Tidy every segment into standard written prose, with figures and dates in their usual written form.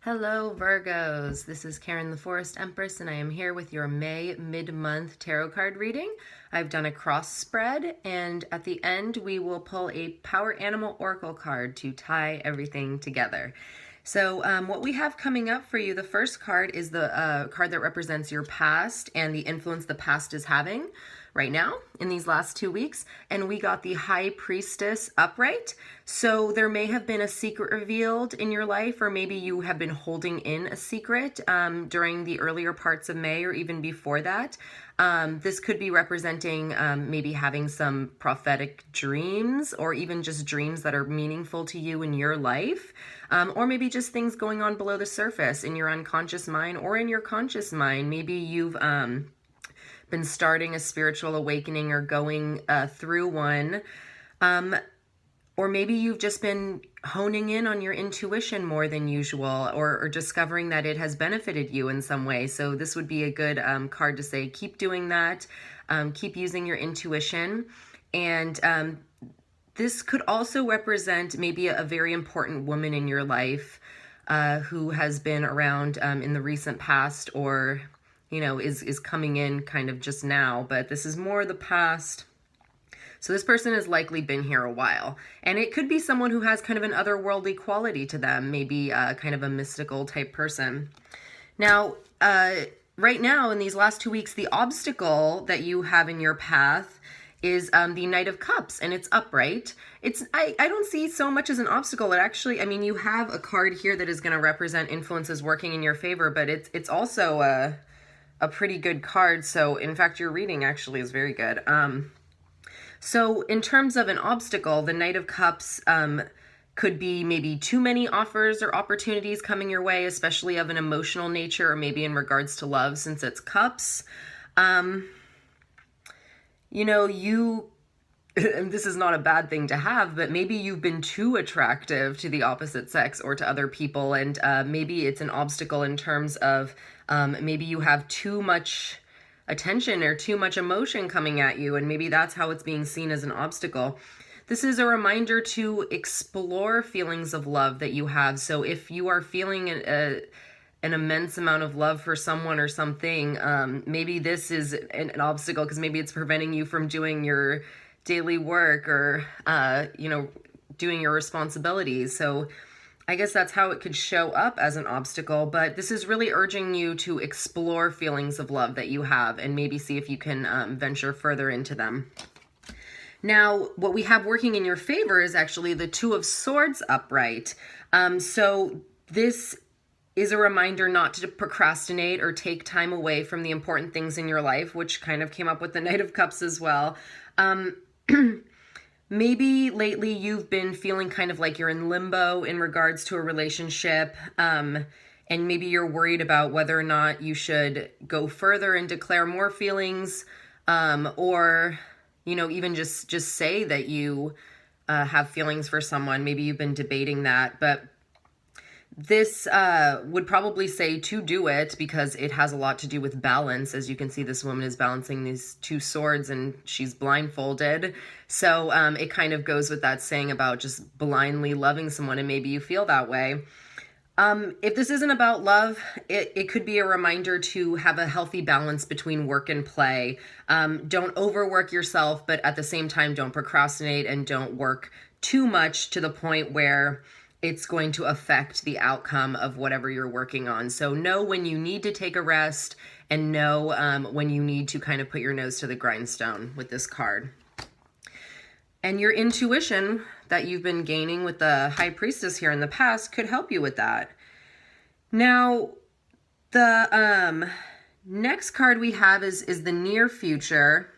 Hello, Virgos. This is Karen the Forest Empress, and I am here with your May mid-month tarot card reading. I've done a cross spread, and at the end, we will pull a Power Animal Oracle card to tie everything together. So what we have coming up for you, the first card is the card that represents your past and the influence the past is having right now in these last 2 weeks. And we got the High Priestess upright. So there may have been a secret revealed in your life, or maybe you have been holding in a secret during the earlier parts of May or even before that. This could be representing maybe having some prophetic dreams, or even just dreams that are meaningful to you in your life, or maybe just things going on below the surface in your unconscious mind or in your conscious mind. Maybe you've been starting a spiritual awakening or going through one. Or maybe you've just been honing in on your intuition more than usual, or discovering that it has benefited you in some way. So this would be a good card to say, keep doing that, keep using your intuition. And this could also represent maybe a very important woman in your life who has been around in the recent past, or is coming in kind of just now, but this is more the past. So this person has likely been here a while, and it could be someone who has kind of an otherworldly quality to them, maybe kind of a mystical type person. Now, right now in these last 2 weeks, the obstacle that you have in your path is the Knight of Cups, and it's upright. I don't see so much as an obstacle. It actually, I mean, you have a card here that is going to represent influences working in your favor, but it's also a pretty good card. So in fact, your reading actually is very good. So in terms of an obstacle, the Knight of Cups could be maybe too many offers or opportunities coming your way, especially of an emotional nature, or maybe in regards to love, since it's cups. And this is not a bad thing to have, but maybe you've been too attractive to the opposite sex or to other people, and maybe it's an obstacle in terms of maybe you have too much attention or too much emotion coming at you, and maybe that's how it's being seen as an obstacle. This is a reminder to explore feelings of love that you have. So if you are feeling an immense amount of love for someone or something, maybe this is an obstacle because maybe it's preventing you from doing your daily work or doing your responsibilities. So I guess that's how it could show up as an obstacle, but this is really urging you to explore feelings of love that you have and maybe see if you can venture further into them. Now, what we have working in your favor is actually the Two of Swords upright. So this is a reminder not to procrastinate or take time away from the important things in your life, which kind of came up with the Knight of Cups as well. Maybe lately you've been feeling kind of like you're in limbo in regards to a relationship, and maybe you're worried about whether or not you should go further and declare more feelings, or even just say that you have feelings for someone. Maybe you've been debating that, but this would probably say to do it because it has a lot to do with balance. As you can see, this woman is balancing these two swords and she's blindfolded. So it kind of goes with that saying about just blindly loving someone, and maybe you feel that way. If this isn't about love, it could be a reminder to have a healthy balance between work and play. Don't overwork yourself, but at the same time, don't procrastinate and don't work too much to the point where it's going to affect the outcome of whatever you're working on. So know when you need to take a rest, and know when you need to kind of put your nose to the grindstone with this card. And your intuition that you've been gaining with the High Priestess here in the past could help you with that. Now, the next card we have is the near future.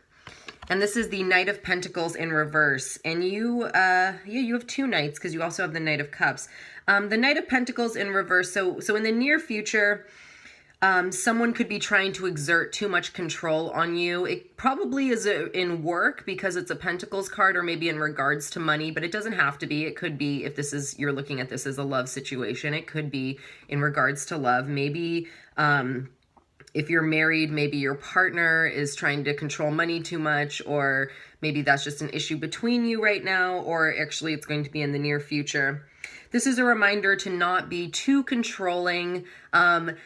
And this is the Knight of Pentacles in reverse. And you have two knights because you also have the Knight of Cups. The Knight of Pentacles in reverse. So in the near future, someone could be trying to exert too much control on you. It probably is in work because it's a Pentacles card, or maybe in regards to money, but it doesn't have to be. It could be, if you're looking at this as a love situation, it could be in regards to love. Maybe if you're married, maybe your partner is trying to control money too much, or maybe that's just an issue between you right now, or actually it's going to be in the near future. this is a reminder to not be too controlling, and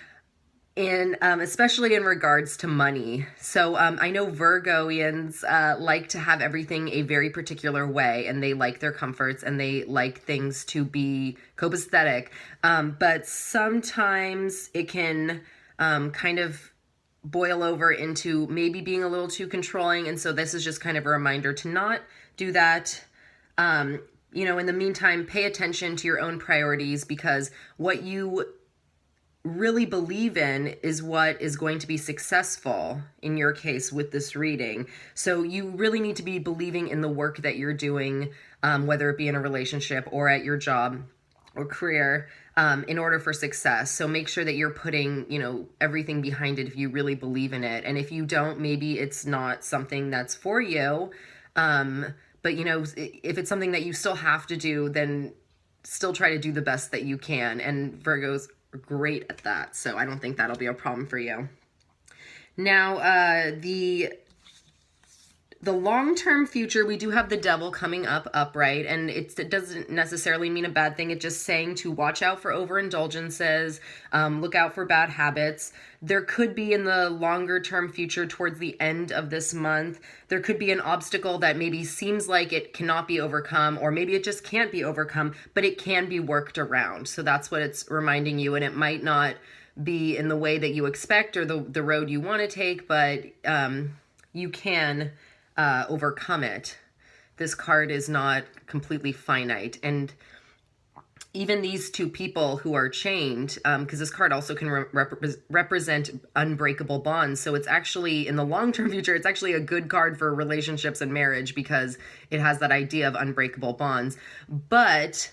especially in regards to money. So I know Virgoians like to have everything a very particular way, and they like their comforts and they like things to be copacetic. But sometimes it can kind of boil over into maybe being a little too controlling. And so this is just kind of a reminder to not do that. You know, in the meantime, pay attention to your own priorities, because what you really believe in is what is going to be successful in your case with this reading. So you really need to be believing in the work that you're doing, whether it be in a relationship or at your job or career, in order for success. So make sure that you're putting, you know, everything behind it if you really believe in it. And if you don't, maybe it's not something that's for you. But, you know, if it's something that you still have to do, then still try to do the best that you can. And Virgos are great at that. So I don't think that'll be a problem for you. Now, the long-term future, we do have the devil coming up upright, and it doesn't necessarily mean a bad thing. It's just saying to watch out for overindulgences, look out for bad habits. There could be in the longer-term future, towards the end of this month, there could be an obstacle that maybe seems like it cannot be overcome, or maybe it just can't be overcome, but it can be worked around. So that's what it's reminding you, and it might not be in the way that you expect or the road you want to take, but you can overcome it. This card is not completely finite. And even these two people who are chained, because this card also can represent unbreakable bonds. So it's actually, in the long-term future, it's actually a good card for relationships and marriage, because it has that idea of unbreakable bonds. But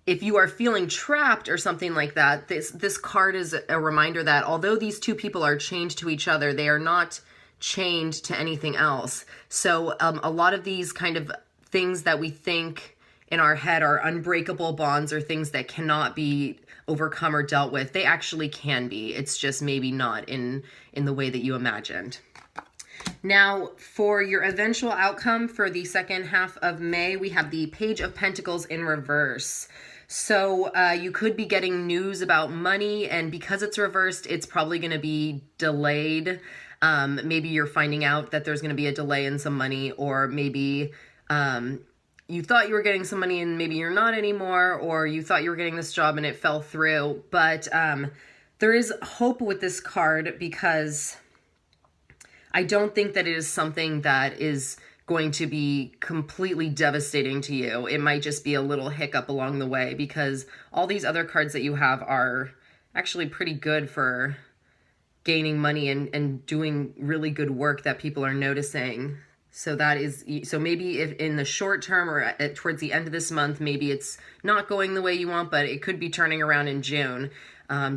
if you are feeling trapped or something like that, this card is a reminder that although these two people are chained to each other, they are not chained to anything else. So a lot of these kind of things that we think in our head are unbreakable bonds or things that cannot be overcome or dealt with, they actually can be. It's just maybe not in the way that you imagined. Now, for your eventual outcome for the second half of May, we have the Page of Pentacles in reverse. So you could be getting news about money, and because it's reversed, it's probably going to be delayed. Maybe you're finding out that there's going to be a delay in some money, or maybe you thought you were getting some money and maybe you're not anymore, or you thought you were getting this job and it fell through. But there is hope with this card, because I don't think that it is something that is going to be completely devastating to you. It might just be a little hiccup along the way, because all these other cards that you have are actually pretty good for gaining money and doing really good work that people are noticing. So maybe if in the short term or towards the end of this month, maybe it's not going the way you want, but it could be turning around in June.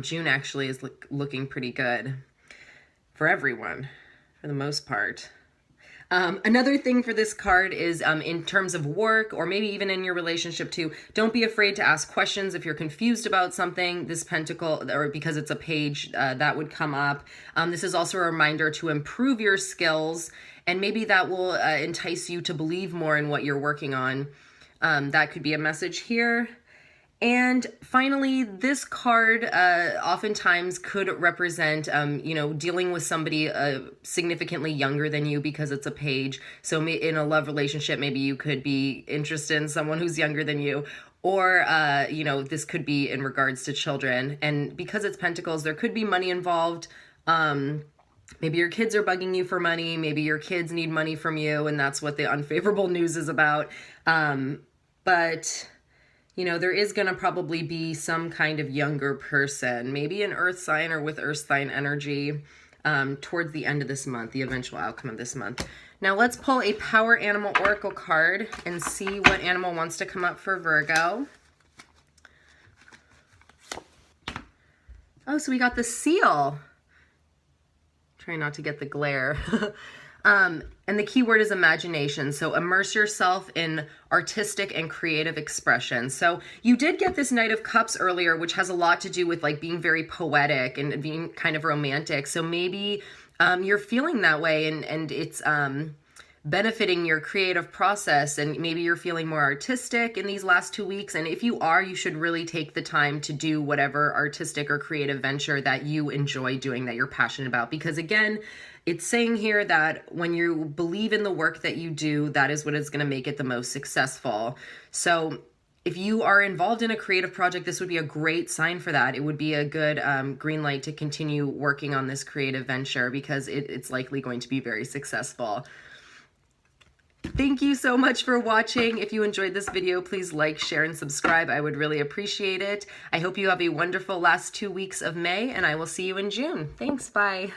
June actually is looking pretty good for everyone, for the most part. Another thing for this card is in terms of work, or maybe even in your relationship too, don't be afraid to ask questions if you're confused about something. This pentacle, or because it's a page, that would come up. This is also a reminder to improve your skills, and maybe that will entice you to believe more in what you're working on. That could be a message here. And finally, this card oftentimes could represent, dealing with somebody significantly younger than you, because it's a page. So in a love relationship, maybe you could be interested in someone who's younger than you, or, this could be in regards to children. And because it's pentacles, there could be money involved. Maybe your kids are bugging you for money. Maybe your kids need money from you, and that's what the unfavorable news is about. But there is going to probably be some kind of younger person, maybe an earth sign or with earth sign energy, towards the end of this month, the eventual outcome of this month. Now let's pull a Power Animal Oracle card and see what animal wants to come up for Virgo. Oh, so we got the seal. Try not to get the glare. And the key word is imagination. So immerse yourself in artistic and creative expression. So you did get this Knight of Cups earlier, which has a lot to do with like being very poetic and being kind of romantic. So maybe you're feeling that way, and it's benefiting your creative process, and maybe you're feeling more artistic in these last 2 weeks. And if you are, you should really take the time to do whatever artistic or creative venture that you enjoy doing, that you're passionate about. Because again, it's saying here that when you believe in the work that you do, that is what is going to make it the most successful. So if you are involved in a creative project, this would be a great sign for that. It would be a good green light to continue working on this creative venture, because it's likely going to be very successful. Thank you so much for watching. If you enjoyed this video, please like, share, and subscribe. I would really appreciate it. I hope you have a wonderful last 2 weeks of May, and I will see you in June. Thanks, bye.